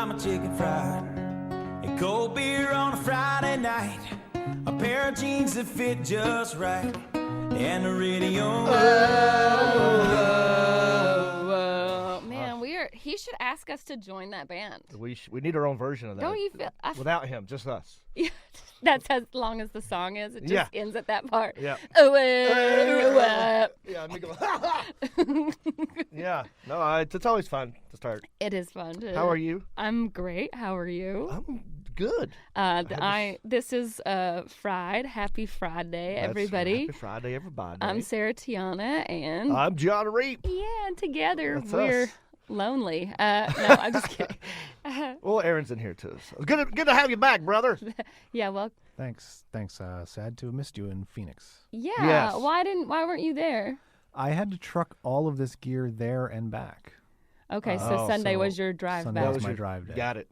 buy my chicken fried, a cold beer on a Friday night, a pair of jeans that fit just right, and the radio. Man, he should ask us to join that band. We need our own version of that. Don't you feel? Without him, just us. Yeah, that's as long as the song is. It just ends at that part. Yeah. Yeah, me go. Yeah. No, it's always fun to start. It is fun. How are you? I'm great. How are you? I'm good. This is Friday. Happy Friday, everybody. Happy Friday, everybody. I'm Sarah Tiana, and I'm Jon Reap. Yeah, and together That's we're us. Lonely. No, I'm just kidding. Well, Aaron's in here too. So good to have you back, brother. Yeah, well. Thanks. Sad to have missed you in Phoenix. Yeah. Yes. Why weren't you there? I had to truck all of this gear there and back. Okay, so Sunday was your drive Sunday back. was my drive day. Got it.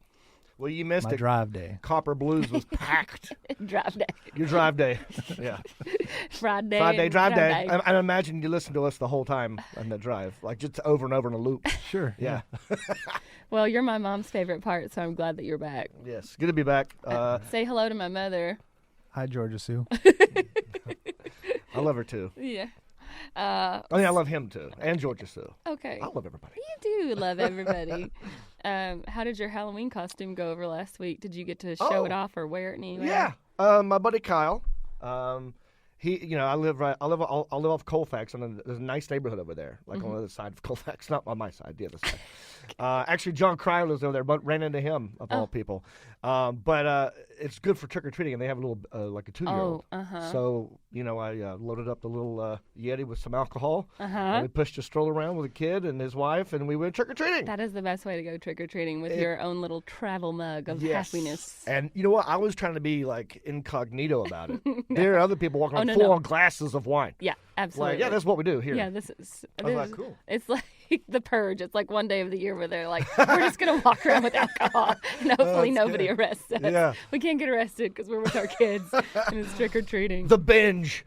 Well, you missed My it. drive day. Copper Blues was packed. Drive day. Your drive day. Yeah. Friday. Drive day. I imagine you listened to us the whole time on the drive, like just over and over in a loop. Sure. Yeah. Well, you're my mom's favorite part, so I'm glad that you're back. Yes. Good to be back. Say hello to my mother. Hi, Georgia Sue. I love her too. Yeah. I love him too, and Georgia Sue. Okay. I love everybody. You do love everybody. How did your Halloween costume go over last week? Did you get to show it off or wear it anywhere? Yeah. My buddy Kyle. I live off Colfax, and there's a nice neighborhood over there, like on the other side of Colfax, not on my side, the other side. Actually, John Cryer lives over there, but ran into him of all people. But it's good for trick or treating, and they have a little like a 2-year-old. So I loaded up the little Yeti with some alcohol, and we pushed a stroller around with a kid and his wife, and we went trick or treating. That is the best way to go trick or treating with your own little travel mug of happiness. And you know what? I was trying to be like incognito about it. There are other people walking around full on glasses of wine. Yeah, absolutely. Like, that's what we do here. Yeah, I was like, cool. It's like The Purge. It's like one day of the year where they're like, we're just going to walk around with alcohol and hopefully nobody arrests us. Yeah. We can't get arrested because we're with our kids and it's trick-or-treating. The binge.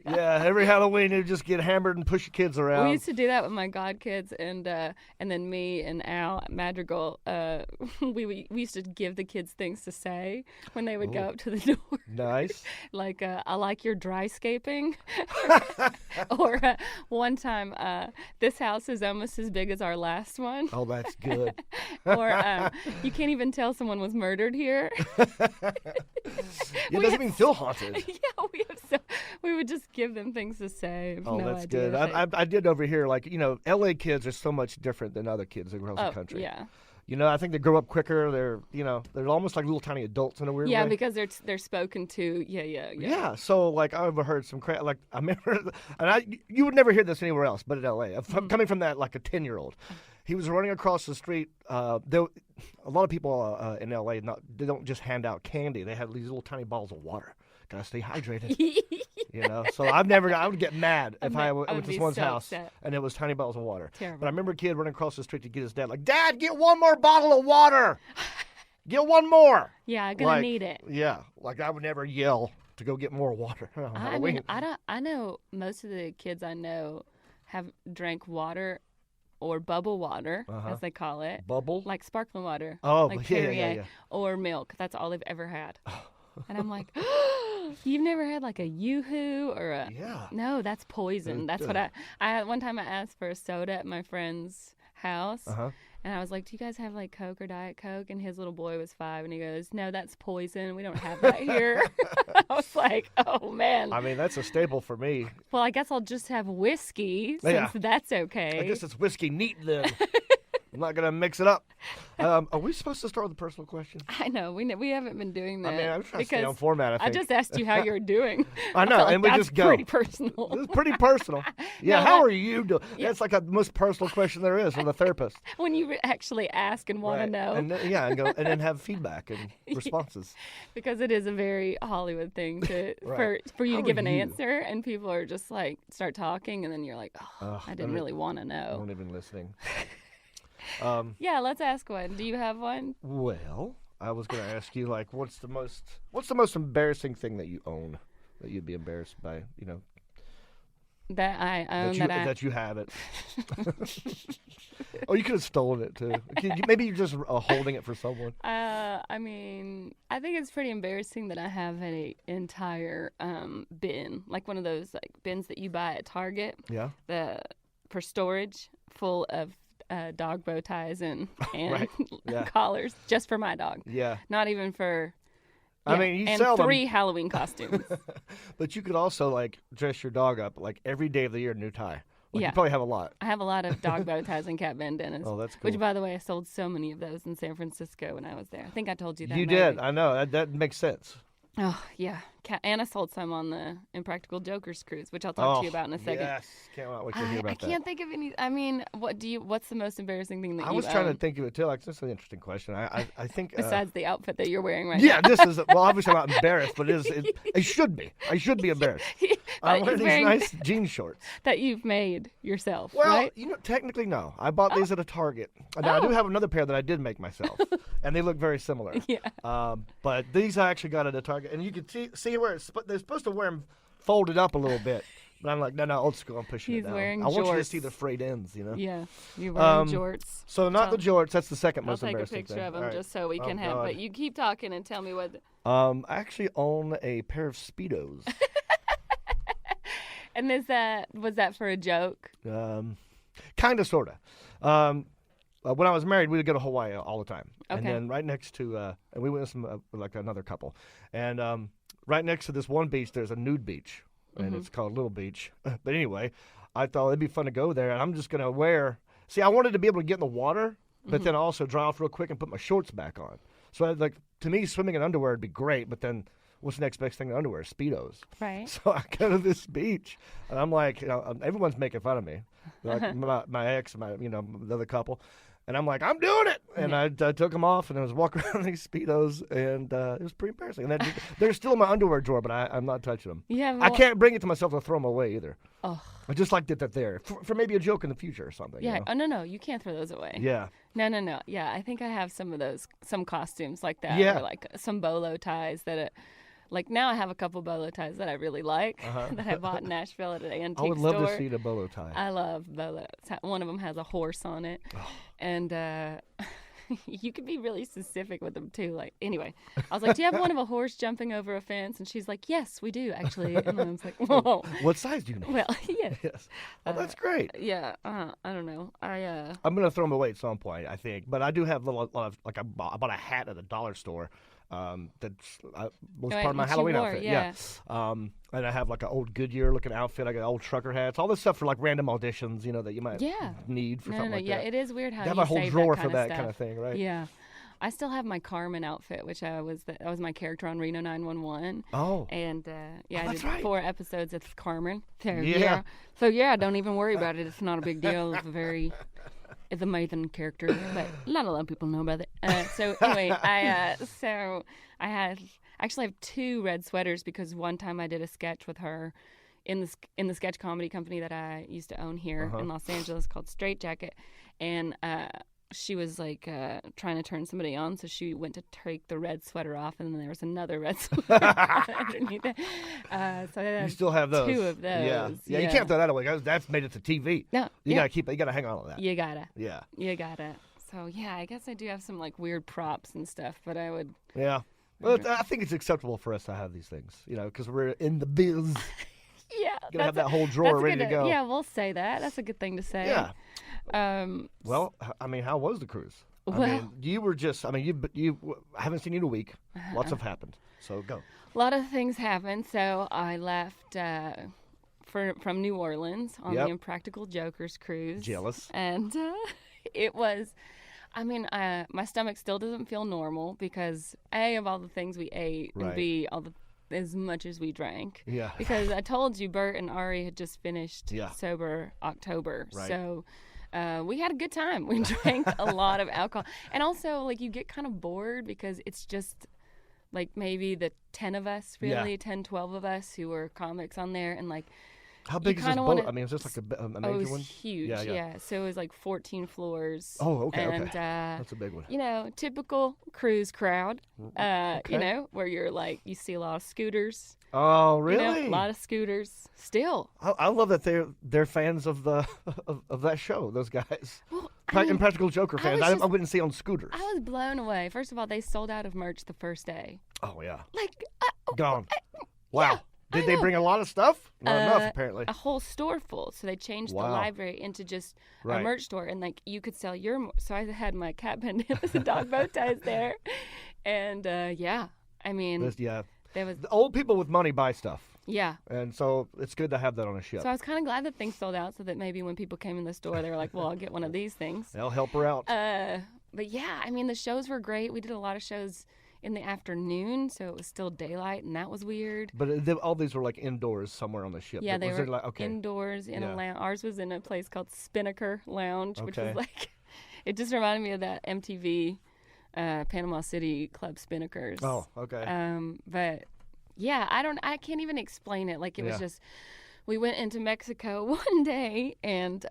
Yeah, every Halloween you just get hammered and push your kids around. We used to do that with my godkids and then me and Al Madrigal. We used to give the kids things to say when they would go up to the door. Nice. Like, I like your dry scaping. Or one time, this house is almost as big as our last one. Oh, that's good. Or you can't even tell someone was murdered here. It doesn't even feel haunted. Yeah, we would just give them things to say. Oh, no that's idea good. I did over here, like, LA kids are so much different than other kids across the country. Yeah. I think they grow up quicker. They're almost like little tiny adults in a weird way. Yeah, because they're spoken to. Yeah. Yeah, so like I overheard some like I remember, and you would never hear this anywhere else, but in L.A. Coming from that like a 10-year-old, he was running across the street. A lot of people in L.A. they don't just hand out candy; they have these little tiny bottles of water. Gotta stay hydrated. So I would get mad if I went to someone's house upset. and it was tiny bottles of water. Terrible. But I remember a kid running across the street to get his dad, like, Dad, get one more bottle of water. Get one more. Yeah, I'm gonna need it. Yeah, like I would never yell to go get more water on Halloween. I know most of the kids I know have drank water or bubble water, as they call it. Bubble? Like sparkling water. Oh, like yeah. Perrier, or milk. That's all they've ever had. And I'm like, you've never had like a Yoo-hoo or a... Yeah. No, that's poison. That's what I one time I asked for a soda at my friend's house. And I was like, do you guys have like Coke or Diet Coke? And his little boy was 5 and he goes, no, that's poison. We don't have that here. I was like, oh man. I mean, that's a staple for me. Well, I guess I'll just have whiskey since that's okay. I guess it's whiskey neat then. I'm not going to mix it up. Are we supposed to start with a personal question? I know. We haven't been doing that. I mean, I'm trying to stay on format, I think. I just asked you how you're doing. I know, like and we that's just go. pretty personal. It's pretty personal. Yeah, No, how are you doing? That's like the most personal question there is from a therapist. When you actually ask and want to know. And then have feedback and responses. Because it is a very Hollywood thing to for you How to give are an you? answer, and people are just like start talking, and then you're like, I didn't really want to I know. wasn't even listening. Yeah, let's ask one. Do you have one? Well, I was going to ask you, like, what's the most embarrassing thing that you own that you'd be embarrassed by, That I own. That you have it. Oh, you could have stolen it too. Maybe you're just holding it for someone. I mean, I think it's pretty embarrassing that I have an entire bin, like one of those like bins that you buy at Target. Yeah. For storage, full of dog bow ties and Right. Yeah. collars, just for my dog. Yeah. Not even for. I Yeah, mean, you and sell 3 them. Halloween costumes. But you could also like dress your dog up like every day of the year, new tie. Like, Yeah. You probably have a lot. I have a lot of dog bow ties and cat bandanas. Oh, that's cool. Which, by the way, I sold so many of those in San Francisco when I was there. I think I told you that. You maybe. did. I know. That makes sense. Oh, yeah. And I sold some on the Impractical Jokers Cruise, which I'll talk to you about in a second. Yes. Can't wait to hear about I that. can't think of any. I mean, what's the most embarrassing thing that I you was trying own to think of it too. Like, this is an interesting question. I think. besides the outfit that you're wearing right Yeah, now? this is well. Obviously, I'm not embarrassed, but it should be. I should be embarrassed. I'm That wearing you're these nice jean shorts. that you've made yourself, Well, right? technically no. I bought these at a Target. Now I do have another pair that I did make myself, and they look very similar. Yeah. But these I actually got at a Target, and you can see where they're supposed to wear them folded up a little bit. But I'm like, no, old school. I'm pushing He's it down. wearing I want you to jorts. see the frayed ends, you know. Yeah, you're wearing jorts. So not the jorts. That's the second I'll most take a embarrassing picture thing. of them All right. just so we can have. God. But you keep talking and tell me what. I actually own a pair of Speedos. And was that for a joke? Kind of, sort of. When I was married, we would go to Hawaii all the time. And Okay. then right next to, and we went with like another couple. And right next to this one beach, there's a nude beach. And it's called Little Beach. But anyway, I thought it'd be fun to go there. And I'm just going to I wanted to be able to get in the water, but then also dry off real quick and put my shorts back on. So to me, swimming in underwear would be great. But then what's the next best thing in underwear? Speedos. Right. So I go to this beach, and I'm like, everyone's making fun of me, like my ex, the other couple, and I'm like, I'm doing it, and I took them off, and I was walking around in these Speedos, and it was pretty embarrassing. And they're still in my underwear drawer, but I'm not touching them. Yeah. I can't bring it to myself to throw them away either. Oh. I just like that they're there for maybe a joke in the future or something. Yeah. You know? Oh no, you can't throw those away. Yeah. No. Yeah, I think I have some costumes like that. Yeah. Or like some bolo ties that. Like now I have a couple bolo ties that I really like that I bought in Nashville at an antique store. I would love to see the bolo tie. I love bolos. One of them has a horse on it. And you can be really specific with them too. Like, anyway, I was like, do you have one of a horse jumping over a fence? And she's like, yes, we do actually. And I was like, whoa. What size do you know? Well, yeah. Yes. Oh, that's great. Yeah. I don't know. I'm gonna throw them away at some point, I think. But I do have a lot of like I bought a hat at a dollar store. That's was part of my which you Halloween wore, outfit. yeah. And I have like an old Goodyear looking outfit. I got old trucker hats, all this stuff for like random auditions, that you might need for something like yeah, that. it is weird how They have you a whole save drawer that for kind that of kind of stuff. thing, right? Yeah. I still have my Carmen outfit, which that was my character on Reno 911. Oh. And I that's did right. 4 episodes of Carmen. So, Yeah. don't even worry about it. It's not a big deal. It's a amazing character, but not a lot of people know about it. So anyway, I actually have 2 red sweaters because one time I did a sketch with her in the sketch comedy company that I used to own here in Los Angeles called Straight Jacket, and she was like trying to turn somebody on, so she went to take the red sweater off, and then there was another red sweater underneath it. So I You still have those. 2 of those. Yeah. You can't throw that away. That's made it to TV. No, You gotta keep it. You gotta hang on to that. You gotta. Yeah. You gotta. So yeah, I guess I do have some like weird props and stuff, but I would. Yeah. Well, I think it's acceptable for us to have these things, because we're in the biz. Yeah, You gotta have that whole drawer ready to go. Yeah, we'll say that. That's a good thing to say. Yeah. Um. Well, I mean, how was the cruise? Well- I mean, you were just. I mean, I haven't seen you in a week. Lots have happened. So go. A lot of things happened. So I left from New Orleans on Yep. the Impractical Jokers Cruise. Jealous. And it was. I mean, my stomach still doesn't feel normal because A, of all the things we ate, Right. and B, as much as we drank. Yeah. Because I told you, Bert and Ari had just finished Yeah. sober October. Right. So we had a good time. We drank a lot of alcohol. And also, like, you get kind of bored because it's just, like, maybe the 10 of us, really, Yeah. 10, 12 of us who were comics on there. And, like, How big is this boat? I mean, is this like a major it was one? huge. Yeah. So it was like 14 floors. Oh, okay, and, okay. That's a big one. You know, typical cruise crowd. Okay. You know, where you're like, you see a lot of scooters. Oh, really? You know, a lot of scooters. Still. I love that they're fans of the of that show. Those guys. Well, Impractical Joker fans. I wouldn't see on scooters. I was blown away. First of all, they sold out of merch the first day. Oh yeah. Like Gone. Wow. Yeah, Did they bring a lot of stuff? Not enough, apparently. A whole store full. So they changed the Wow. library into just Right. a merch store, and like you could sell your. So I had my cat pendant with the dog bow ties there, and yeah, I mean, there was The old people with money buy stuff, yeah. and so it's good to have that on a ship. So I was kind of glad that things sold out, so that maybe when people came in the store, they were like, "Well, I'll get one of these things." They'll help her out. But yeah, I mean, the shows were great. We did a lot of shows in the afternoon, so it was still daylight, and that was weird. But all these were like indoors somewhere on the ship. Yeah, they was were it like, okay. indoors in Yeah. a lounge. Ours was in a place called Spinnaker Lounge, which Okay. was like, it just reminded me of that MTV Panama City Club Spinnakers. Oh, okay. But yeah, I can't even explain it. Like it was Yeah. just, we went into Mexico one day, and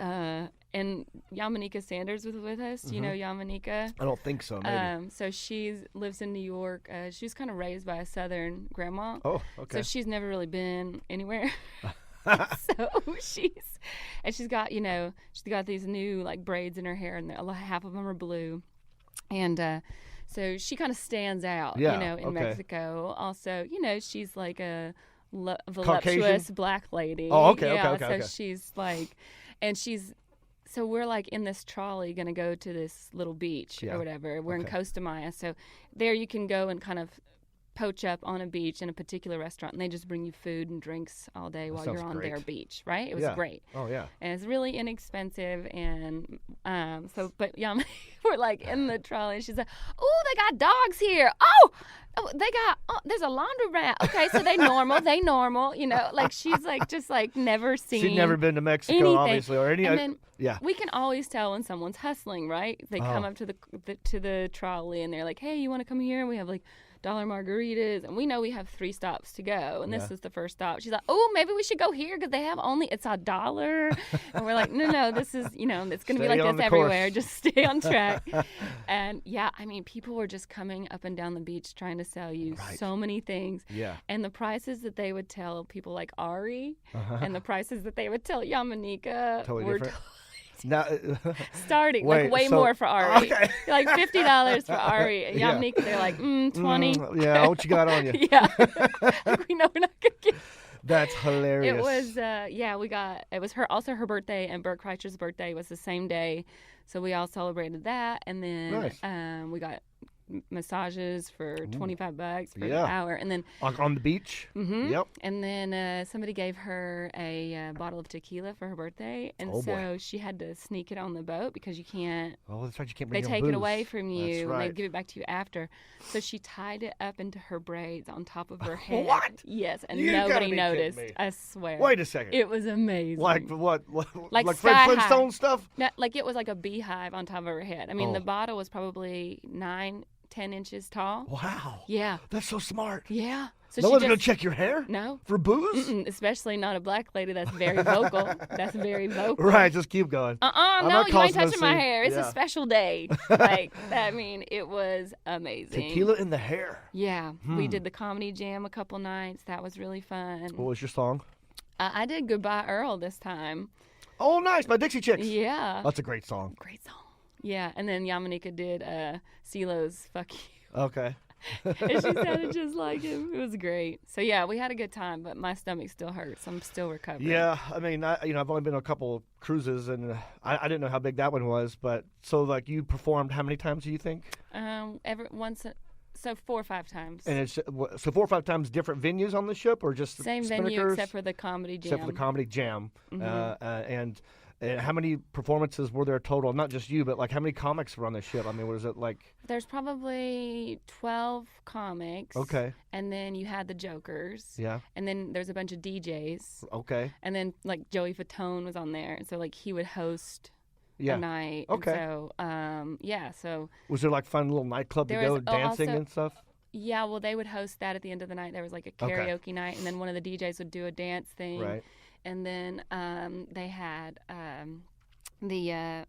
Yamanika Sanders was with us. You know Yamanika? I don't think so. Maybe. So she lives in New York. She's kind of raised by a Southern grandma. Oh, okay. So she's never really been anywhere. So she's got, you know, she's got these new like braids in her hair, and half of them are blue. And so she kind of stands out, Yeah, you know, in okay. Mexico. Also, you know, she's like a voluptuous Caucasian? black lady. Oh, okay, yeah, okay. So she's like, so we're like in this trolley going to go to this little beach Yeah. or whatever. We're in Okay. Costa Maya. So there you can go and kind of poach up on a beach in a particular restaurant, and they just bring you food and drinks all day while you're sounds on their great. beach, right? It was Yeah. great. Oh, yeah. And it's really inexpensive, and but we're like in the trolley, and she's like, "Oh, they got dogs here. There's a laundromat. Okay, so they normal, you know, like she's like just like never seen. She'd never been to Mexico, anything. obviously, or any. And then yeah. we can always tell when someone's hustling, right? They come up to the trolley, and they're like, "Hey, you want to come here?" And we have like dollar margaritas, and we know we have 3 stops to go, and this is the first stop. She's like, "Oh, maybe we should go here because they have it's $1." And we're like, no, this is, you know, it's going to be Stay like on this the course. everywhere. Just stay on track." And yeah, I mean, people were just coming up and down the beach trying to sell you so many things. Yeah. And the prices that they would tell people like Ari and the prices that they would tell Yamanika Totally were different. Now, starting Wait, like way so- more for Ari. Okay. Like $50 for Ari. And Yeah. Yamanika, they're like, 20. yeah, what you got on you? Yeah. Like, we know we're not going to get. That's hilarious. It was, it was her birthday, and Bert Kreischer's birthday was the same day. So we all celebrated that. And then Nice. we got massages for $25 for Yeah. an hour. And then on the beach. Yep. And then somebody gave her a bottle of tequila for her birthday, and Oh, so boy. she had to sneak it on the boat because you can't. Oh, that's right. You can't They bring take your it booze. away from you, That's and right. they give it back to you after. So she tied it up into her braids on top of her head. What? Yes, and You gotta nobody be kidding noticed. me. I swear. Wait a second. It was amazing. Like what? Like Fred sky high. Flintstone stuff? No, like it was like a beehive on top of her head. I mean, Oh. the bottle was probably 9-10 inches tall. Wow. Yeah, That's so smart. yeah. So No she one's just, gonna check your hair No. for booze. Especially not a black lady that's very vocal. That's very vocal. Right. Just keep going. No, not you ain't causing no touching my scene. hair. It's Yeah. a special day. Like, I mean, it was amazing. Tequila in the hair. Yeah. We did the comedy jam a couple nights. That was really fun. What was your song? I did Goodbye Earl this time. Oh, nice. By Dixie Chicks. Yeah. That's a great song. Great song. Yeah. And then Yamanika did CeeLo's Fuck You. Okay. And she sounded just like him. It was great. So, yeah, we had a good time, but my stomach still hurts. I'm still recovering. Yeah, I mean, I've only been on a couple cruises, and I didn't know how big that one was. But so, like, you performed how many times do you think? So 4 or 5 times. And it's so 4 or 5 times different venues on the ship, or just Same venue Spinnakers? except for the comedy jam. Except for the comedy jam. Mm-hmm. And how many performances were there total? Not just you, but like how many comics were on the ship? I mean, was it like? There's probably 12 comics. Okay. And then you had the Jokers. Yeah. And then there's a bunch of DJs. Okay. And then like Joey Fatone was on there. And so like he would host Yeah. a night. Okay. And so, so Was there like fun little nightclub to There go was dancing also- and stuff? yeah, well, they would host that at the end of the night. There was like a Okay. karaoke night. And then one of the DJs would do a dance thing. Right. and then they had the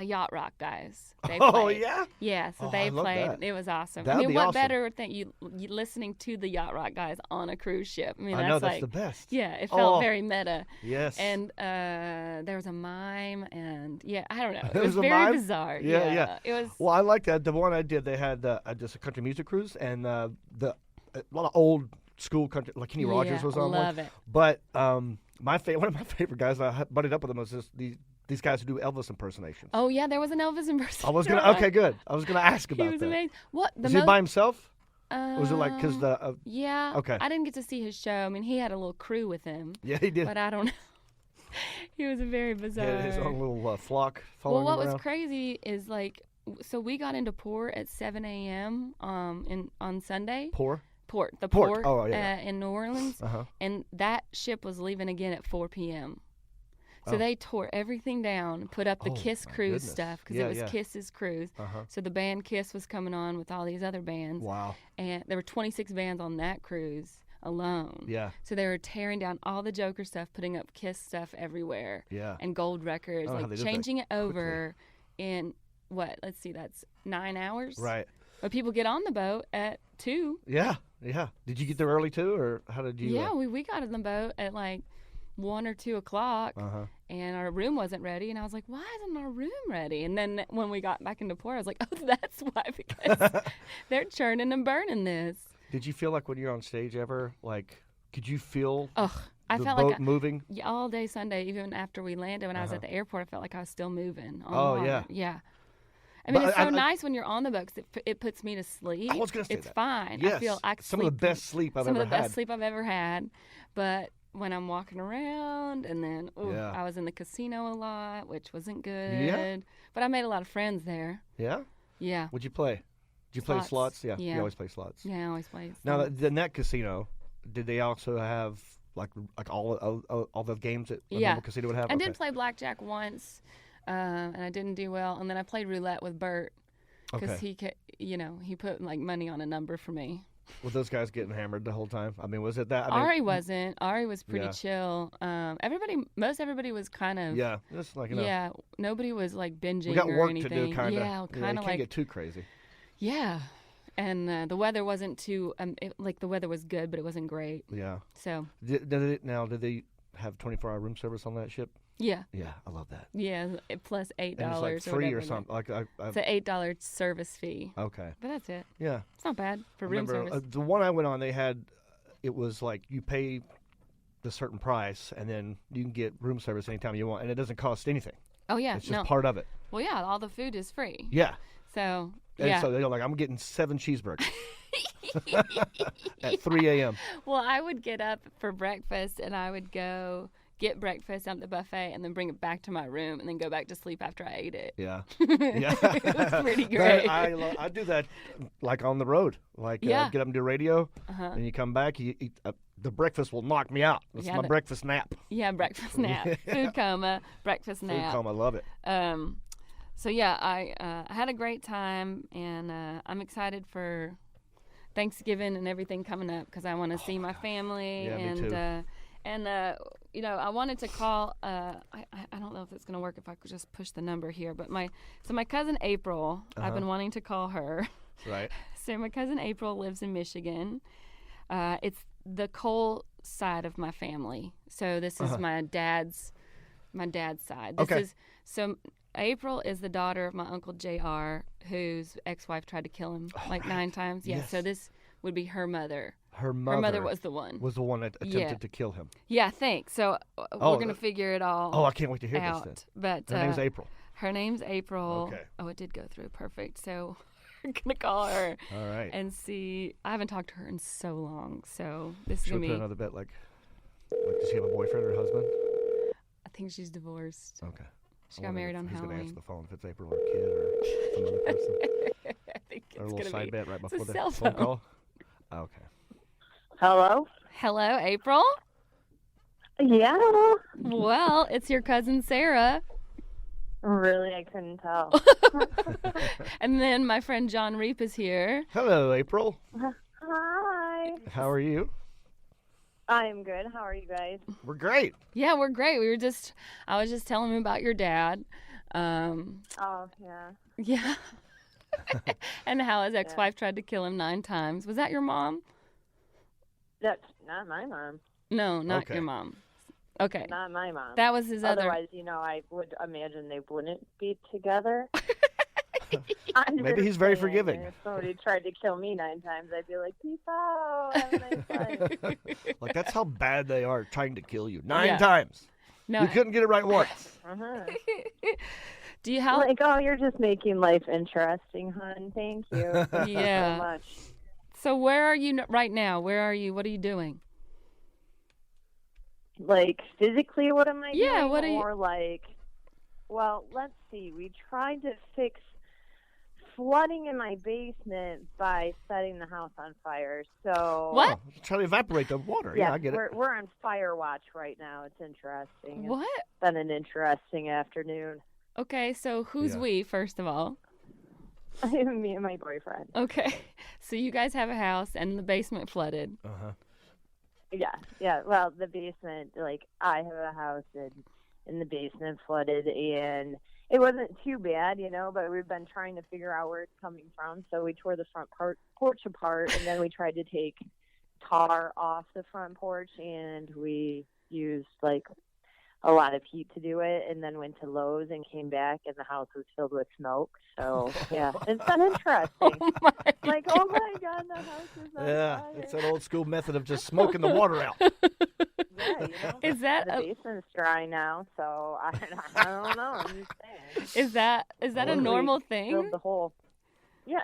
Yacht Rock guys. They played. Yeah? Yeah, so Oh, they I love played. that. It was awesome. That'd I mean, be what awesome. better than you listening to the Yacht Rock guys on a cruise ship? I mean, I know, that's that's like the best. yeah, it felt Oh. very meta. Yes. And there was a mime, and I don't know. It There was was a very mime? bizarre. Yeah. It was. Well, I like that. The one I did, they had just a country music cruise, and a lot of old school country, like Kenny Rogers was on love one. it. But one of my favorite guys, I butted up with them, was these guys who do Elvis impersonations. Oh yeah, there was an Elvis impersonator. I was gonna. Okay, good. I was gonna ask about He was that. amazing. What the Was he by himself? Or was it like because the? Yeah. Okay. I didn't get to see his show. I mean, he had a little crew with him, Yeah, he did. but I don't know. He was very He bizarre. had his own little flock Well, following what him was around. crazy is like, so we got into port at 7 a.m. On Sunday. Poor. The Port. port Oh, yeah. in New Orleans, and that ship was leaving again at 4 p.m. So Oh. they tore everything down, put up the Oh, Kiss my cruise goodness. stuff because Yeah, it was yeah. Kiss's cruise. So the band Kiss was coming on with all these other bands, Wow. and there were 26 bands on that cruise alone. Yeah. So they were tearing down all the Joker stuff, putting up Kiss stuff everywhere. Yeah. And gold records, I don't know how like they did that changing it over in what? Let's see, that's 9 hours. Right. But people get on the boat at 2. Yeah. Yeah. Did you get there early too, or how did you? Yeah, we got on the boat at like 1 or 2 o'clock, and our room wasn't ready. And I was like, why isn't our room ready? And then when we got back into port, I was like, oh, that's why, because they're churning and burning this. Did you feel like when you're on stage ever, like, could you feel Ugh, I the felt boat like moving? all day Sunday, even after we landed, when I was at the airport, I felt like I was still moving. On Oh, water. yeah. Yeah. I mean, But it's so I- nice when you're on the boat 'cause it puts me to sleep. I was gonna say it's that. fine. Yes. I feel I Some of the best sleep I've some ever of the had. best sleep I've ever had. But when I'm walking around, and then Yeah. I was in the casino a lot, which wasn't good. But I made a lot of friends there. Yeah. Yeah. What'd you play? Did you play Slots. slots? Yeah. Yeah. You always play slots. Yeah, I always play. Now, slots. in that casino, did they also have like all the games that a normal casino would have? I did play blackjack once, and I didn't do well. And then I played roulette with Bert because he put like money on a number for me. Were those guys getting hammered the whole time? I mean, was it that? Ari wasn't. Ari was pretty Yeah. chill. Most everybody was kind of. Yeah, just like Yeah, nobody was like binging we got or work anything. to do, kind of. Yeah, you kind of can't like get too crazy. yeah. And the weather wasn't too. The weather was good, but it wasn't great. Yeah. So Did they have 24-hour room service on that ship? yeah, Yeah, I love that. yeah, plus $8 And it's like or free whatever. or something. Like It's an $8 service fee, okay. but that's it. Yeah. It's not bad for room Remember service. the one I went on, they had it was like you pay the certain price and then you can get room service anytime you want, and it doesn't cost anything. Oh yeah, It's just part of it. Well, yeah, all the food is free. Yeah. So And yeah. so they're like, I'm getting 7 cheeseburgers at 3 a.m. Well, I would get up for breakfast and I would go get breakfast at the buffet and then bring it back to my room and then go back to sleep after I ate it. Yeah. Yeah. It was pretty great. I do that like on the road. Like Yeah. get up and do radio, and you come back, you eat, the breakfast will knock me out. It's Yeah, my the- breakfast nap. Yeah, breakfast nap, food coma, breakfast Food nap. coma, I love it. So yeah, I had a great time, and I'm excited for Thanksgiving and everything coming up because I want to see my family. Yeah, me and too. I wanted to call. I don't know if it's gonna work if I could just push the number here, but my cousin April, I've been wanting to call her. Right. So my cousin April lives in Michigan. It's the Cole side of my family. So this is my dad's side. This Okay. is so April is the daughter of my uncle JR, whose ex-wife tried to kill him like 9 times. Yeah. Yes. So this would be her mother. Her mother, Her mother was the one. that attempted Yeah. to kill him. Yeah, thanks. So we're gonna figure it all Oh, I can't wait to hear out. this But then. Her name's April. Her name's April. Okay. Oh, it did go through. Perfect. So we're gonna call her All right. and see. I haven't talked to her in so long, so this is Should gonna we be. put another bet? Like, does she have a boyfriend or husband? I think she's divorced. Okay. She got married on Who's going to answer Halloween. the phone? If it's April or a kid or some other person? I think it's Or a little gonna side be. bet right It's a before the cell phone phone. call? Okay. Hello? Hello, April. Yeah. Well, it's your cousin Sarah, Really, I couldn't tell. and then my friend John Reap is here. Hello, April. Hi. How are you? I'm good. How are you guys? We're great. Yeah, we're great. I was just telling him about your dad. Oh, yeah. Yeah. And how his ex-wife tried to kill him 9 times. Was that your mom? That's not my mom. No, not Okay. your mom. Okay. Not my mom. That was his other. Otherwise, I would imagine they wouldn't be together. Maybe he's very forgiving. If somebody tried to kill me 9 times, I'd be like, peace out. Have a nice life. Like, that's how bad they are trying to kill you. 9 Yeah. times. No. You couldn't get it right once. Uh-huh. Do you have? Like, oh, you're just making life interesting, hon. Thank you. Thank you Yeah. so much. So where are you right now? Where are you? What are you doing? Like, physically, what am I doing? Yeah, what are you- Or like, well, let's see. We tried to fix flooding in my basement by setting the house on fire. So What? Oh, try to evaporate the water. Yeah, I get it. we're on fire watch right now. It's interesting. What? It's been an interesting afternoon. Okay, so who's Yeah. we, first of all? Me and my boyfriend. Okay. So you guys have a house and the basement flooded. Uh-huh. Yeah. Well, the basement, like, I have a house and the basement flooded, and it wasn't too bad, but we've been trying to figure out where it's coming from. So we tore the front porch apart, and then we tried to take tar off the front porch, and we used, like, a lot of heat to do it, and then went to Lowe's and came back, and the house was filled with smoke. So, yeah, it's been interesting. Oh my Like, oh my God, the house is on Yeah, fire. it's that old school method of just smoking the water out. Yeah, Is that the a, basement's dry now, so I don't know. I'm just saying. is that a Oh. normal Filled thing? the whole. Yeah,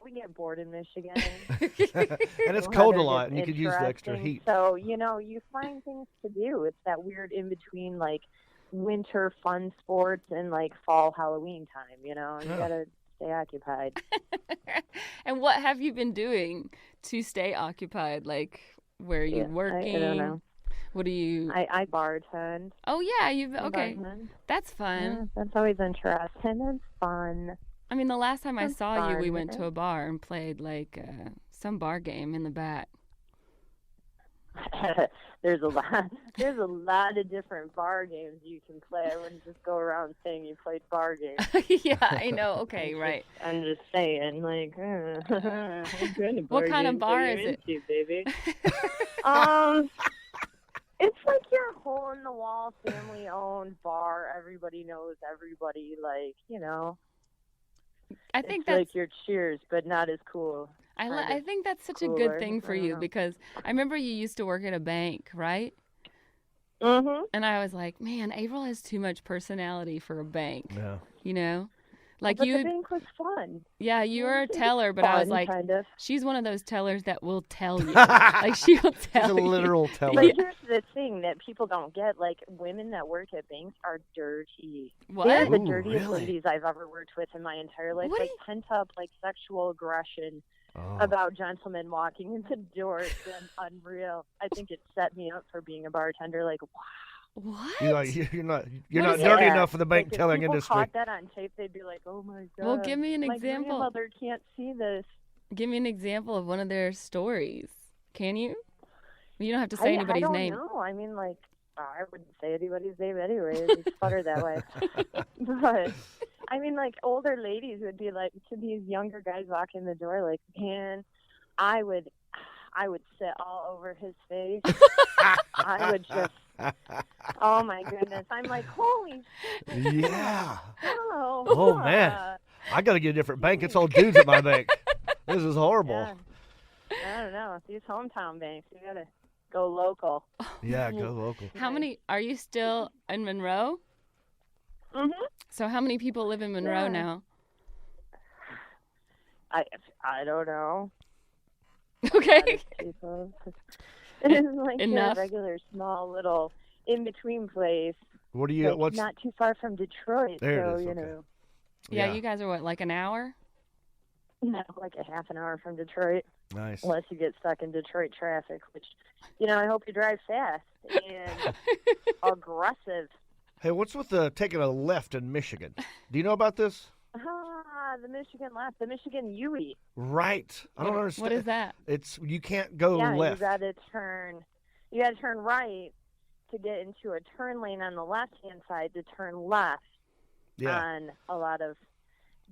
we get bored in Michigan. And it's The cold a weather lot, gets and you could use the extra interesting. heat. So, you find things to do. It's that weird in between, like, winter fun sports and, like, fall Halloween time, and you Yeah. gotta stay occupied. And what have you been doing to stay occupied? Like, where are you Yeah, working? I don't know. What do you? I bartend. Oh yeah, you've I okay. bartend. That's fun. Yeah, that's always interesting. It's fun. I mean, the last time I That's saw you, we fun. went to a bar and played like some bar game in the back. There's a lot of different bar games you can play. I wouldn't just go around saying you played bar games. Yeah, I know. Okay, right. I'm just saying, like, what kind of bar What kind of games bar are you is it? into, baby? It's like your hole in the wall, family owned bar. Everybody knows everybody. Like, I think it's that's like your Cheers, but not as cool. I think that's such a cooler. good thing for I don't you know. because I remember you used to work at a bank, right? Mm-hmm. And I was like, man, April has too much personality for a bank. Yeah. Like But the you, bank was fun. yeah, you were a It was teller, but I was fun, like, kind of. she's one of those tellers that will tell you. Like she will tell She's a you. literal teller. But here's the thing that people don't get: like, women that work at banks are dirty. What? They're the Ooh, dirtiest really? ladies I've ever worked with in my entire life. What do Like, pent up, like, sexual aggression Oh. about gentlemen walking in the door. It's been unreal. I think it set me up for being a bartender. Like, wow. What? You're not What is dirty Yeah. enough for the bank Like, if telling people industry. caught that on tape, they'd be like, oh my God. Well, give me an my example. grandmother can't see this. Give me an example of one of their stories. Can you? You don't have to say anybody's I don't name. know. I mean, like, I wouldn't say anybody's name anyway. It's better that way. But, I mean, like, older ladies would be like, to these younger guys walking in the door, like, man, I would sit all over his face. I would just, oh my goodness. I'm like, holy Yeah. hell. Oh, man. I got to get a different bank. It's all dudes at my bank. This is horrible. Yeah. I don't know. These hometown banks, you gotta go local. Yeah, go local. How many are you still in Monroe? Mhm. So how many people live in Monroe Yeah. now? I don't know. Okay. People. It's like Enough. a regular small little in between place. What do you? Like, What's not too far from Detroit, There it so is, you okay. know, Yeah, you guys are what, like an hour? no, like a half an hour from Detroit, nice. unless you get stuck in Detroit traffic. Which, I hope you drive fast and aggressive. Hey, what's with the taking a left in Michigan? Do you know about this? The Michigan left, the Michigan UE. Right. I don't understand. What is that? It's you can't go Yeah, left. you got to turn. You got to turn right to get into a turn lane on the left-hand side to turn left on a lot of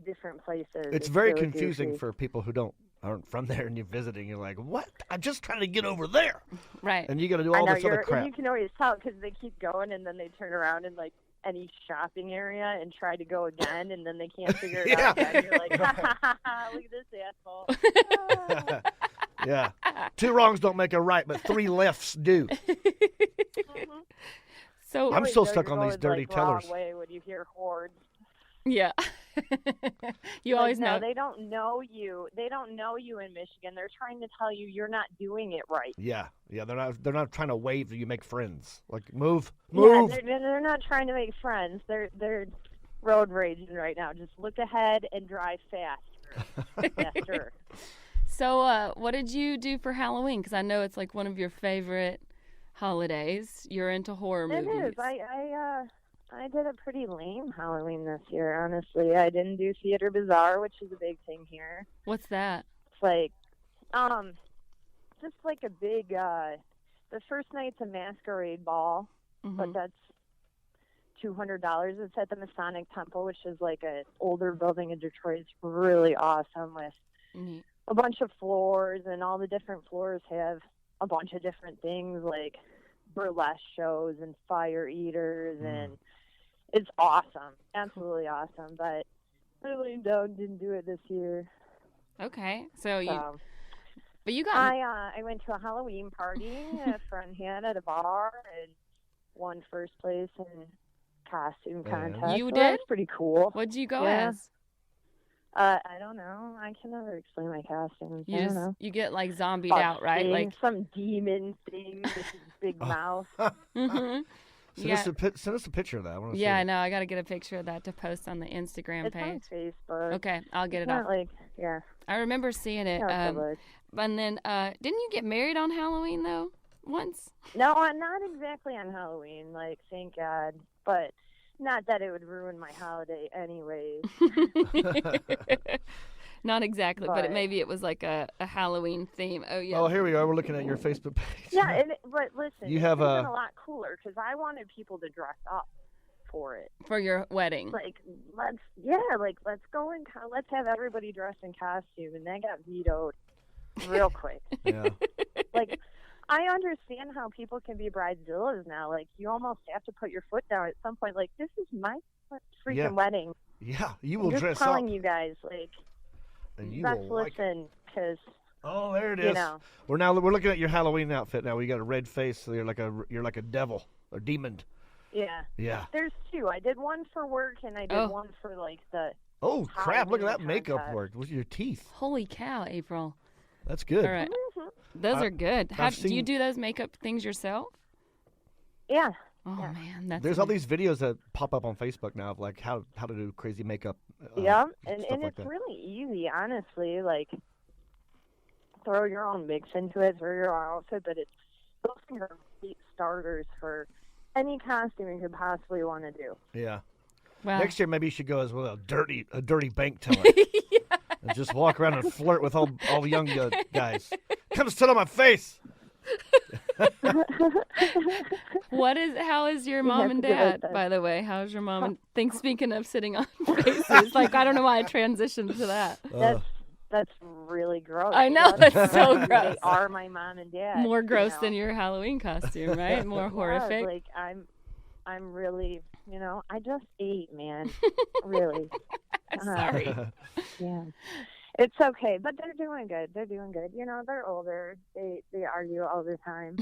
different places. It's very really confusing goofy. for people who aren't from there and you're visiting. You're like, what? I'm just trying to get over there. Right. And you got to do I all know, this other and crap. you can always tell because they keep going and then they turn around in like any shopping area and try to go again and then they can't figure it out again. You're like, ha, ha, ha, ha, look at this asshole. Yeah. 2 wrongs don't make a right, but 3 lefts do. So I'm Always still know stuck you're on these going, dirty like, wrong tellers. way when you hear hordes. yeah. You Like, always no, know. they don't know you. They don't know you in Michigan. They're trying to tell you you're not doing it right. Yeah. They're not trying to wave you make friends. Like move. Yeah, they're not trying to make friends. They're road raging right now. Just look ahead and drive fast. Faster. So, what did you do for Halloween? Because I know it's like one of your favorite holidays. You're into horror It movies. is. I did a pretty lame Halloween this year, honestly. I didn't do Theater Bazaar, which is a big thing here. What's that? It's like, just like a big, the first night's a masquerade ball, but that's $200. It's at the Masonic Temple, which is like an older building in Detroit. It's really awesome with Neat. a bunch of floors, and all the different floors have a bunch of different things like burlesque shows and fire eaters, and it's awesome, absolutely awesome. But I laid down, didn't do it this year. Okay, so you, So, but you got I went to a Halloween party a friend had at a bar and won first place in costume contest. You So did? That was pretty cool. what'd you go Yeah. as? I don't know. I can never explain my costumes. I don't know. You get like zombied Bug out, right? thing, Like some demon thing with his big mouth. mhm. Send us a picture of that. I want to Yeah, see I know. I got to get a picture of that to post on the Instagram It's on page. Facebook. Okay, I'll get It's it not off. like, yeah. I remember seeing it. Not so much. And then didn't you get married on Halloween though? Once? No, not exactly on Halloween. Like, thank God. But not that it would ruin my holiday anyways. Not exactly, but But- maybe it was like a Halloween theme. Oh yeah. Oh, here we are. We're looking at your Facebook page. Yeah, but listen, You it have could have a- been a lot cooler because I wanted people to dress up for it. For your wedding. Like, let's go and let's have everybody dressed in costume, and that got vetoed real quick. Yeah. Like, I understand how people can be bridezillas now. Like, you almost have to put your foot down at some point. Like, this is my freaking Yeah. wedding. Yeah. You I'm will just dress telling up. you guys, like, And you best will like it. listen, because, Oh, there it is. you know. We're looking at your Halloween outfit now. You got a red face, so you're like a devil or demon. Yeah. Yeah. There's two. I did one for work, and I did one for, like, the... Oh crap! Look at that Halloween makeup contest. work with your teeth. Holy cow, April. That's good. All right. Those are good. I've Do you seen- do those makeup things yourself? Yeah. Oh Yeah. man, that's There's all these videos that pop up on Facebook now of like how to do crazy makeup. Yeah, stuff and like it's that. really easy, honestly. Like, throw your own mix into it, throw your own outfit, but those things are great starters for any costume you could possibly want to do. Yeah. wow. Next year, maybe you should go as well a dirty bank teller and just walk around and flirt with all young guys. Come sit on my face. How is your mom have and to do it like dad, that. by the way? How's your mom and speaking of sitting on faces, like I don't know why I transitioned to that. That's really gross. I know, You that's so They gross. are my mom and dad. More gross you than know? your Halloween costume, right? More Yeah, horrific. like, I'm really, I just ate, man. Really. Sorry. Yeah. It's okay, but they're doing good. They're doing good. They're older. They argue all the time.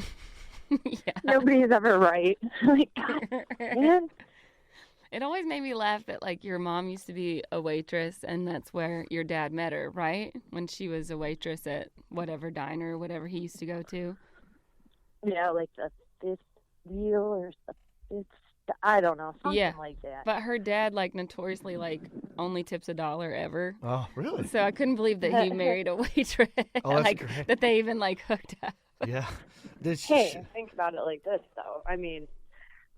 Yeah. Nobody's ever right. Like, God, man. It always made me laugh that like your mom used to be a waitress and that's where your dad met her, right? When she was a waitress at whatever diner or whatever he used to go to. Like the fifth wheel or the fifth, I don't know, something Yeah. like that. But her dad like notoriously like only tips $1 ever. Oh, really? So I couldn't believe that he married a waitress. Oh, that's like great. that they even like hooked up. Yeah. Hey, think about it like this, though. I mean,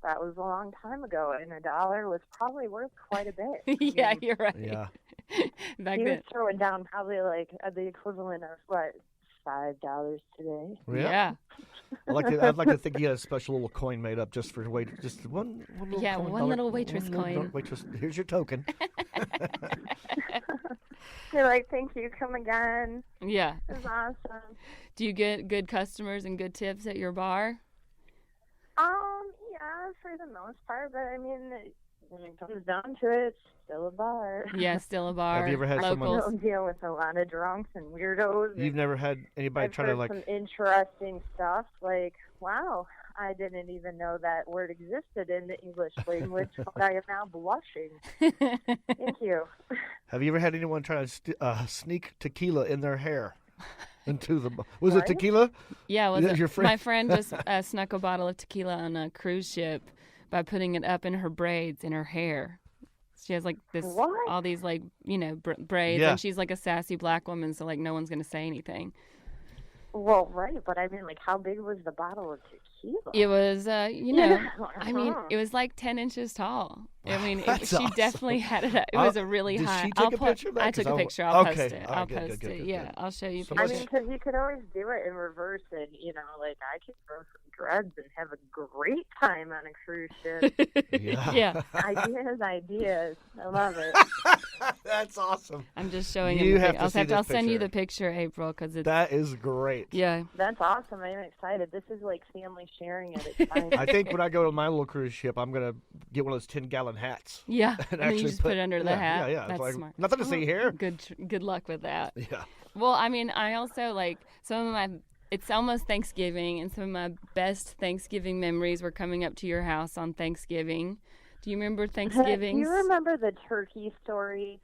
that was a long time ago, and $1 was probably worth quite a bit. Yeah, you're right. Yeah. Back He then. was throwing down probably like the equivalent of what, $5 today. Yeah. I'd like to think he had a special little coin made up just for just one little Yeah, coin, one dollar- little waitress one little coin. Waitress, here's your token. They're like, thank you, come again. Yeah. It was awesome. Do you get good customers and good tips at your bar? Yeah, for the most part, but I mean, when it comes down to it, it's still a bar. Yeah, still a bar. Have you ever had I someone- locals? don't deal with a lot of drunks and weirdos. You've never had anybody I've try heard to like? some interesting stuff. Like, wow, I didn't even know that word existed in the English language, but I am now blushing. Thank you. Have you ever had anyone try to sneak tequila in their hair? Into the was it What? tequila? Yeah, was Yeah, it? your friend- My friend just snuck a bottle of tequila on a cruise ship by putting it up in her braids in her hair. She has like this, What? all these like braids, Yeah. and she's like a sassy black woman, so like no one's gonna say anything. Well, right, but I mean, like, how big was the bottle of tequila? It was, I mean, it was like 10 inches tall. I mean, That's she awesome. definitely had it. It was a really Did high. she take a picture of that? I 'Cause took a I wa- picture. I'll okay. post it. All right, I'll good, post good, it. good, Yeah, good. I'll show you So I pictures. mean, because you could always do it in reverse, and like I could grow some dreads and have a great time on a cruise ship. Yeah. Yeah, ideas. I love it. That's awesome. I'm just showing You him. have to see this I'll send you picture. the picture, April, because it's That is great. yeah. That's awesome. I'm excited. This is like family sharing at its finest. I think when I go to my little cruise ship, I'm gonna get one of those 10-gallon hats. Yeah, and then you actually just put it under the yeah, hat. Yeah, yeah. That's It's like, smart. nothing to see here. Good luck with that. Yeah. Well, I mean, I also like some of my. It's almost Thanksgiving, and some of my best Thanksgiving memories were coming up to your house on Thanksgiving. Do you remember Do Thanksgiving? you remember the turkey story?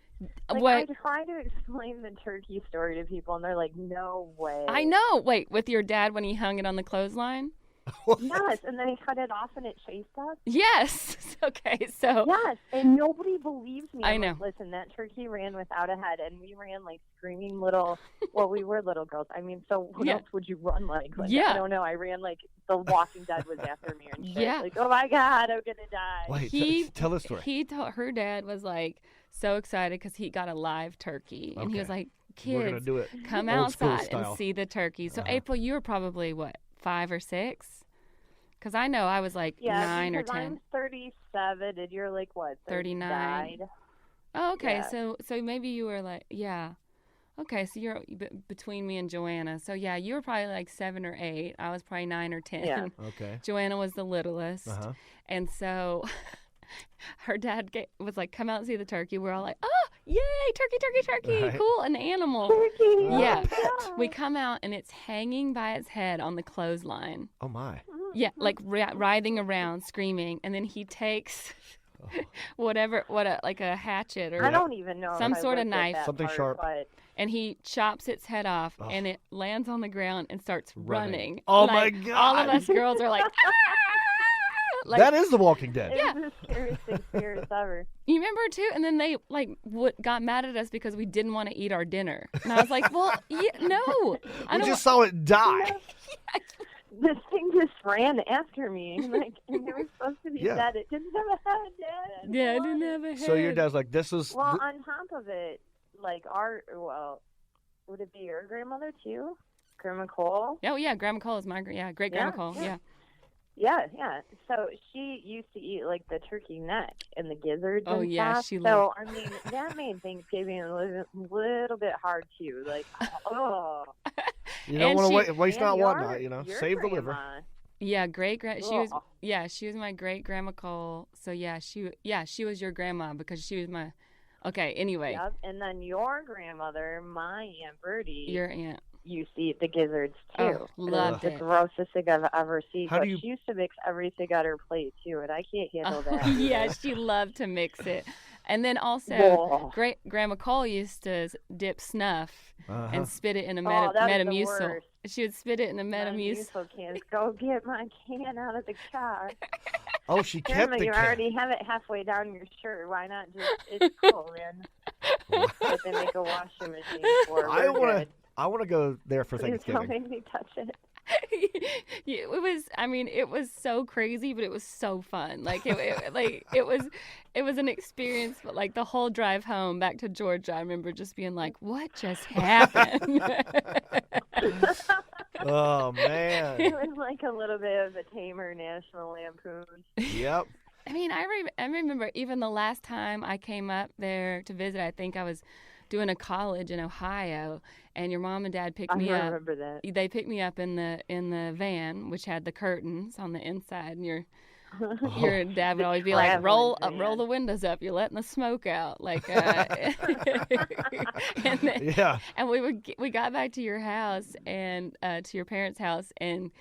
Like, What? I try to explain the turkey story to people, and they're like, "No way." I know. Wait, with your dad when he hung it on the clothesline? Yes, and then he cut it off, and it chased us. Yes. Okay, so Yes, and nobody believes me. I I'm know. like, listen, that turkey ran without a head, and we ran like screaming little. Well, we were little girls. I mean, so what Yeah. else would you run like? Yeah. I don't know. I ran like The Walking Dead was after me and shit. Yeah. Like, oh my God, I'm gonna die. Wait, tell the story. Her dad was like so excited because he got a live turkey, and he was Okay. like, We're gonna "Kids, do it. come Old school outside and style. see the turkey." So Uh-huh. April, you were probably what, 5 or 6? Because I know I was like Yeah, 9 or because 10. I'm 37, and you're like what? 39. Died. Oh, okay. Yeah. So maybe you were like, yeah. Okay, so you're between me and Joanna. So yeah, you were probably like 7 or 8. I was probably 9 or 10. Yeah. Okay. Joanna was the littlest. Uh-huh. And so her dad was like, "Come out and see the turkey." We're all like, "Oh, yay, turkey, Right. cool, an animal." Turkey. Yeah. Yeah. We come out and it's hanging by its head on the clothesline. Oh my. Yeah, like writhing around, screaming, and then he takes like a hatchet or I don't even know. Some if I sort of looked at knife. that Something part, sharp. But and he chops its head off, Oh. and it lands on the ground and starts running. Oh, my Like, All of God. us girls are like, "Ah!" Like, That is The Walking Dead. it was the scariest experience ever. you remember too? And then they got mad at us because we didn't want to eat our dinner. And I was like, "Well, no, I We don't." just saw it die. This thing just ran after me, like, and it was supposed to be Yeah. dead. It didn't have a head, Dad. Yeah, I didn't have a head. So your dad's like, this is. Well, on top of it, like would it be your grandmother too, Grandma Cole? Oh yeah, Grandma Cole is my great Grandma Cole. yeah. Yeah. Yeah. So she used to eat like the turkey neck and the gizzards. Oh, and yeah, stuff. she So I mean, that made Thanksgiving a little bit hard too. Like, oh. You don't and want she- to waste And not, your- want not. You know, your save the liver. grandma, Yeah, she was Ugh. she was my great Grandma Cole. So she was your grandma because she was my. Okay, anyway, Yep. And then your grandmother, my Aunt Bertie, your aunt. used to eat the gizzards too. Oh, loved the it. grossest thing I've ever seen. How But do you- she used to mix everything on her plate too, and I can't handle Oh, that. yeah, she loved to mix it. And then also, Ugh. great Grandma Cole used to dip snuff Uh-huh. and spit it in a Oh, that was the Metamucil. worst. She would spit it in a Metamucil. Metamucil cans. Go get my can out of the car. Oh, she kept Grandma, the you cat. already have it halfway down your shirt. Why not just? It's cool, man. But they make a washing machine for. I We're want to. good. I want to go there for Please don't Thanksgiving. make me touch it. It was. I mean, it was so crazy, but it was so fun. Like it was an experience. But like the whole drive home back to Georgia, I remember just being like, "What just happened?" Oh man. It was like a little bit of a tamer National Lampoon. Yep. I mean, I remember even the last time I came up there to visit, I think I was doing a college in Ohio, and your mom and dad picked me up. I remember that. They picked me up in the van, which had the curtains on the inside, and your dad would always be like, roll the windows up, you're letting the smoke out, like and we got back to your house and to your parents' house, and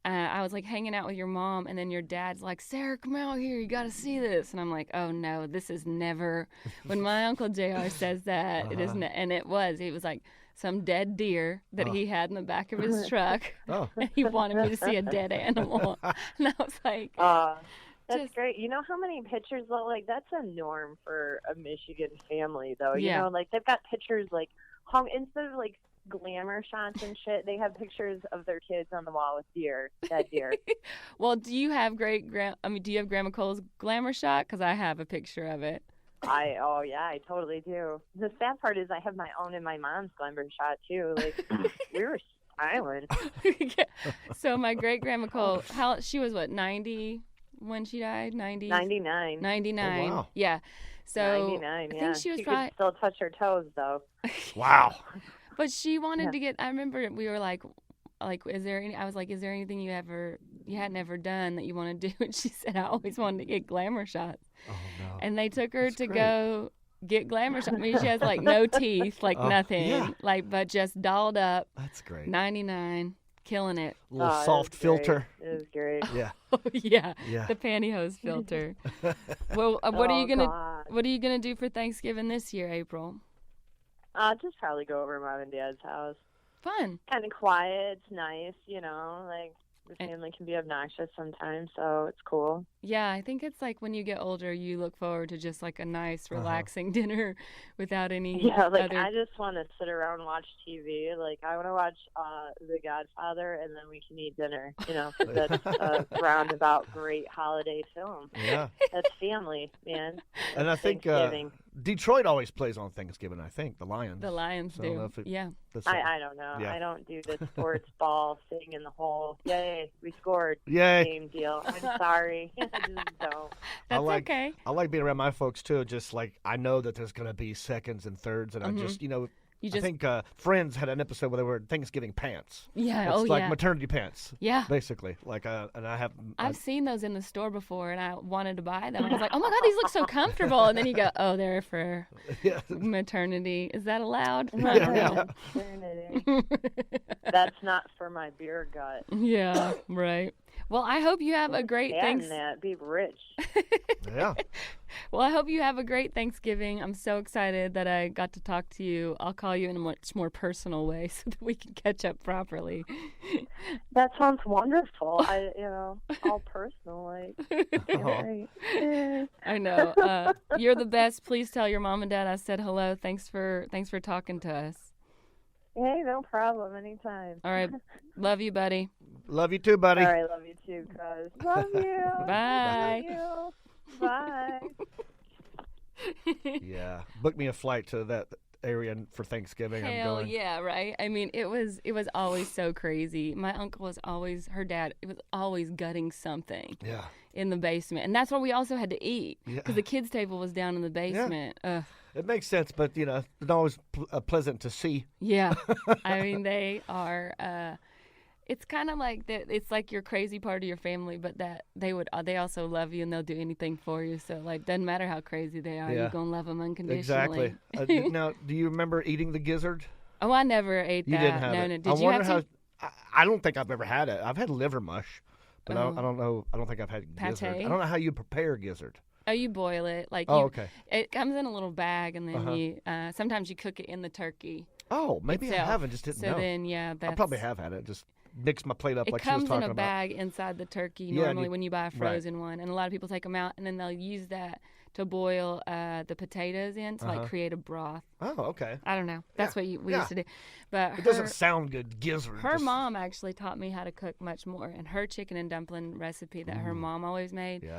I was like hanging out with your mom, and then your dad's like, Sarah, come out here, you got to see this. And I'm like, oh no, this is never. When my Uncle JR says that, it is, and it was like some dead deer that he had in the back of his truck, and he wanted me to see a dead animal. And I was like, that's great. You know how many pictures, though, like that's a norm for a Michigan family, though. You know, like they've got pictures like hung instead of like glamour shots and shit, they have pictures of their kids on the wall with dead deer. Well, do you have do you have Grandma Cole's glamour shot? Because I have a picture of it. I totally do. The sad part is I have my own and my mom's glamour shot too. Like we were styling. So my great Grandma Cole, she was what, 90 when she died? 99. 99. Oh, wow. Yeah. So 99. I think she was probably could still touch her toes though. Wow. But she wanted to get. I remember we were like, is there any? I was like, is there anything you hadn't ever done that you want to do? And she said, I always wanted to get glamour shots. Oh no. And they took her to go get glamour shots. I mean, she has like no teeth, like nothing, but just dolled up. That's great. 99, killing it. A little soft filter. It was great. Yeah. Oh yeah. The pantyhose filter. Well, what are you gonna do for Thanksgiving this year, April? Just probably go over to Mom and Dad's house. Fun. Kind of quiet. It's nice, you know, like the family can be obnoxious sometimes, so it's cool. Yeah, I think it's like when you get older, you look forward to just like a nice, relaxing dinner without any. Yeah, like other... I just want to sit around and watch TV. Like I want to watch The Godfather, and then we can eat dinner. You know, that's a roundabout great holiday film. Yeah, that's family, man. And I think Detroit always plays on Thanksgiving. I think the Lions. The Lions do. Yeah. I don't know. Yeah. I don't do the sports ball thing in the hole. Yay, we scored. Yay. Game deal. I'm sorry. I just don't. That's okay. I like being around my folks too. Just like I know that there's gonna be seconds and thirds, and I just I think Friends had an episode where they were Thanksgiving pants. Yeah, it's like maternity pants. Yeah, basically. Like, and I've seen those in the store before, and I wanted to buy them. I was like, oh my god, these look so comfortable. And then you go, oh, they're for maternity. Is that allowed? Maternity. That's not for my beer gut. Yeah, right. Well, I hope you have a great Thanksgiving. Be rich. Yeah. Well, I hope you have a great Thanksgiving. I'm so excited that I got to talk to you. I'll call you in a much more personal way so that we can catch up properly. That sounds wonderful. All personal, like. Right. I know. You're the best. Please tell your mom and dad I said hello. Thanks for talking to us. Hey, no problem. Anytime. All right. Love you, buddy. Love you too, buddy. All right, love you too, cuz. Love you. Bye. Love you. Bye. Yeah. Book me a flight to that area for Thanksgiving. Hell yeah, right? I mean, it was always so crazy. My uncle was always, her dad, it was always gutting something. Yeah. In the basement. And that's where we also had to eat because the kids' table was down in the basement. Yeah. It makes sense, but, it's always pleasant to see. Yeah. I mean, they are, it's kind of like that. It's like your crazy part of your family, but that they also love you and they'll do anything for you. So, like, doesn't matter how crazy they are. You're going to love them unconditionally. Exactly. Now, do you remember eating the gizzard? Oh, I never ate that. You didn't have it. No. Did you have to? I don't think I've ever had it. I've had liver mush, but I don't know. I don't think I've had gizzard. I don't know how you prepare gizzard. Oh, you boil it. Okay. It comes in a little bag, and then you sometimes you cook it in the turkey. Oh, maybe itself. I haven't. Just didn't know. So then, I probably have had it. Just mix my plate up like she was talking about. It comes in a bag inside the turkey normally when you buy a frozen one, and a lot of people take them out, and then they'll use that to boil the potatoes in to like create a broth. Oh, okay. I don't know. That's what we used to do. But it doesn't sound good, gizzard. Her mom actually taught me how to cook much more, and her chicken and dumpling recipe that her mom always made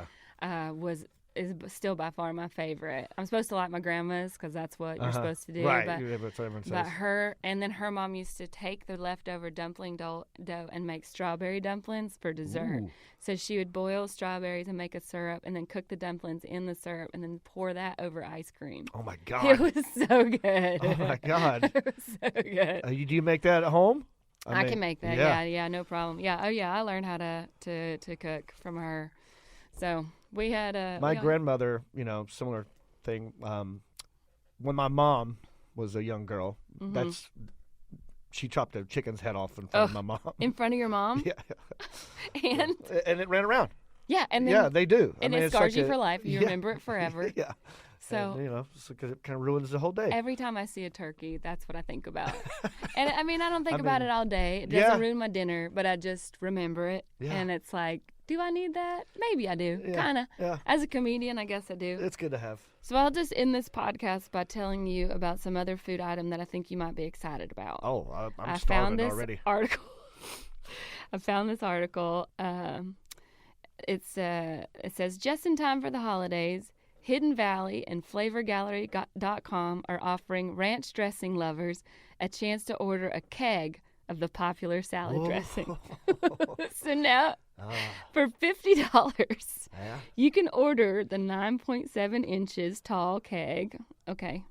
was is still by far my favorite. I'm supposed to like my grandma's because that's what you're supposed to do. Right, But, that's what everyone says. but then her mom used to take the leftover dumpling dough and make strawberry dumplings for dessert. Ooh. So she would boil strawberries and make a syrup and then cook the dumplings in the syrup and then pour that over ice cream. Oh my God! It was so good. Oh my God! It was so good. Do you make that at home? I can make that. Yeah, no problem. Yeah, I learned how to cook from her. So we had my grandmother, similar thing. When my mom was a young girl, she chopped a chicken's head off in front of my mom. In front of your mom? Yeah. And it ran around. yeah, and then they do. and it scars you for life. You remember it forever. Yeah. So and, because it kind of ruins the whole day. every time I see a turkey, that's what I think about. And I mean, I don't think about it all day. It doesn't ruin my dinner, but I just remember it. Yeah. And it's like, do I need that? Maybe I do. Yeah. Kind of. Yeah. As a comedian, I guess I do. It's good to have. So I'll just end this podcast by telling you about some other food item that I think you might be excited about. Oh, I'm I starving found this already. article. I found this article. It says, just in time for the holidays, Hidden Valley and FlavorGallery.com are offering ranch dressing lovers a chance to order a keg of the popular salad dressing. So now, for $50, you can order the 9.7 inches tall keg. Okay.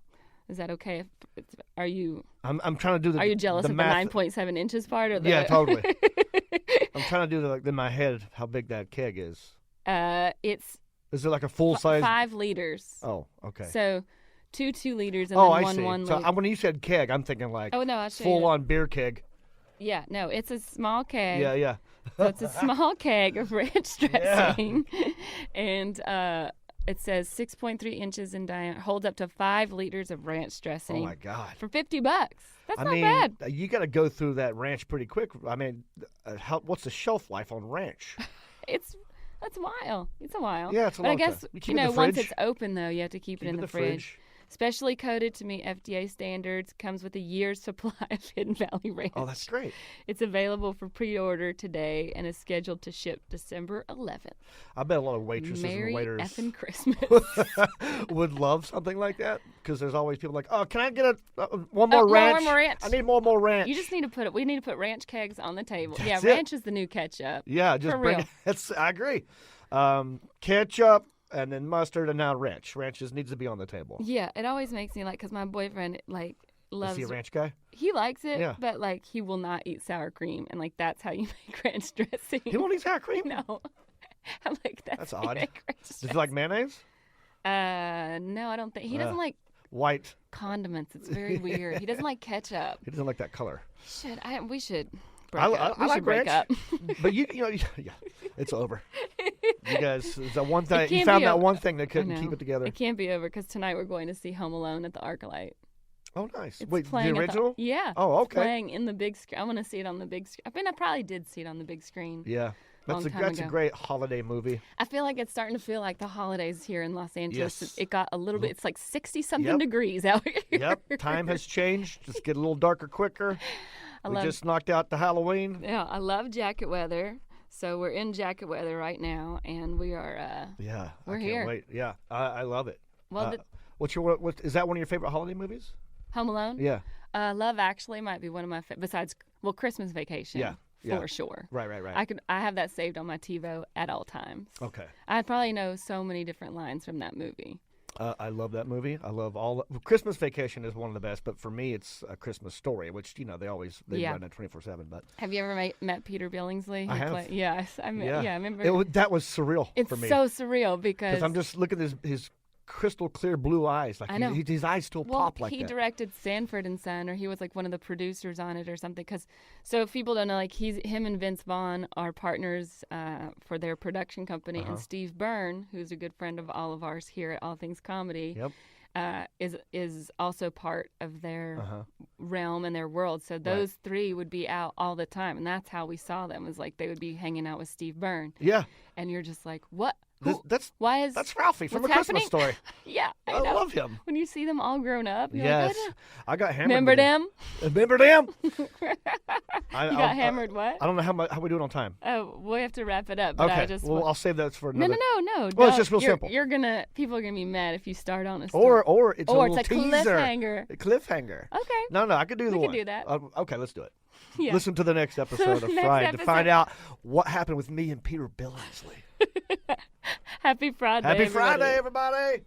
Is that okay? Are you? I'm trying to do the. Are you jealous the of math. the 9.7 inches part? Or the... Yeah, totally. I'm trying to do in my head how big that keg is. It's Is it like a full size? 5 liters. Oh, okay. So 2 liters and I then one see. 1 So liter. when you said keg, I'm thinking like Oh no, I'll show full you. on beer keg. Yeah, no, it's a small keg. Yeah. So it's a small keg of ranch dressing, and it says 6.3 inches in diameter, holds up to 5 liters of ranch dressing. Oh my God. For $50. That's I not mean, bad. you got to go through that ranch pretty quick. I mean, what's the shelf life on ranch? That's a while. It's a while. Yeah, it's a but long I guess time. You keep it in the once fridge? it's open though, you have to keep it in the fridge. Specially coated to meet FDA standards, comes with a year's supply of Hidden Valley Ranch. Oh, that's great. It's available for pre-order today and is scheduled to ship December 11th. I bet a lot of waitresses Merry and waiters effing Christmas. would love something like that because there's always people like, oh, can I get one more ranch? More ranch. I need more ranch. You just need to we need to put ranch kegs on the table. That's ranch is the new ketchup. Yeah, just For bring real. it. I agree. Ketchup and then mustard and now ranch. Ranch just needs to be on the table. Yeah, it always makes me because my boyfriend loves. Is he a ranch guy? He likes it, Yeah. but he will not eat sour cream, and that's how you make ranch dressing. He won't eat sour cream? No. I'm like, That's how you odd. make ranch Does he like mayonnaise? no, I don't think he doesn't like White. condiments. It's very weird. He doesn't like ketchup. He doesn't like that color. We should break I up. We like should break ranch. up. But yeah, it's over. You guys, it's that one thing. It You can't found be that over. one thing that I couldn't know. keep it together. It can't be over because tonight we're going to see Home Alone at the ArcLight. Oh, nice. It's Wait, the playing at original? yeah. Oh, It's okay. playing in the big screen. I want to see it on the big screen. I mean, I probably did see it on the big screen. Yeah. That's Long time that's a ago. great holiday movie. I feel like it's starting to feel like the holidays here in Los Angeles. Yes. It got a little bit. It's like 60-something Yep. degrees out here. Yep. Time has changed. Just get a little darker quicker. We just knocked out the Halloween. Yeah, I love jacket weather. So we're in jacket weather right now, and we are. Yeah. We're I can't here. Wait. Yeah. I love it. Well, Is that one of your favorite holiday movies? Home Alone. Yeah. Love Actually might be one of my besides Christmas Vacation. Yeah. For sure. Right. I have that saved on my TiVo at all times. Okay. I probably know so many different lines from that movie. I love that movie. I love Christmas Vacation is one of the best, but for me, it's A Christmas Story, which they run at 24/7. But have you ever met Peter Billingsley? I have. Yes, I remember. That was surreal It's for me. so surreal because I'm just looking at his crystal clear blue eyes. Like I know. his eyes still pop like he that. directed Sanford and Son, or he was one of the producers on it or something. So if people don't know, him and Vince Vaughn are partners for their production company, and Steve Byrne, who's a good friend of all of ours here at All Things Comedy, is also part of their realm and their world. So those three would be out all the time, and that's how we saw them. Was they would be hanging out with Steve Byrne. Yeah. And you're just like, what? That's Ralphie from A what's Christmas happening? Story. Yeah, I know. love him. When you see them all grown up, you're Yes, like, I got hammered. remember with them? Remember them? You got hammered what? I don't know how we doing on time. Oh, we have to wrap it up. But Okay, I just well, I'll save those for another. No. Well, it's don't. just real simple. People are gonna be mad if you start on a story. Or it's a little a teaser. cliffhanger. A cliffhanger. Okay. No, I could do the We one. could do that. Okay, let's do it. Yeah. Listen to the next episode of Next Friday to episode. find out what happened with me and Peter Billingsley. Happy Friday. Happy everybody. Friday, everybody.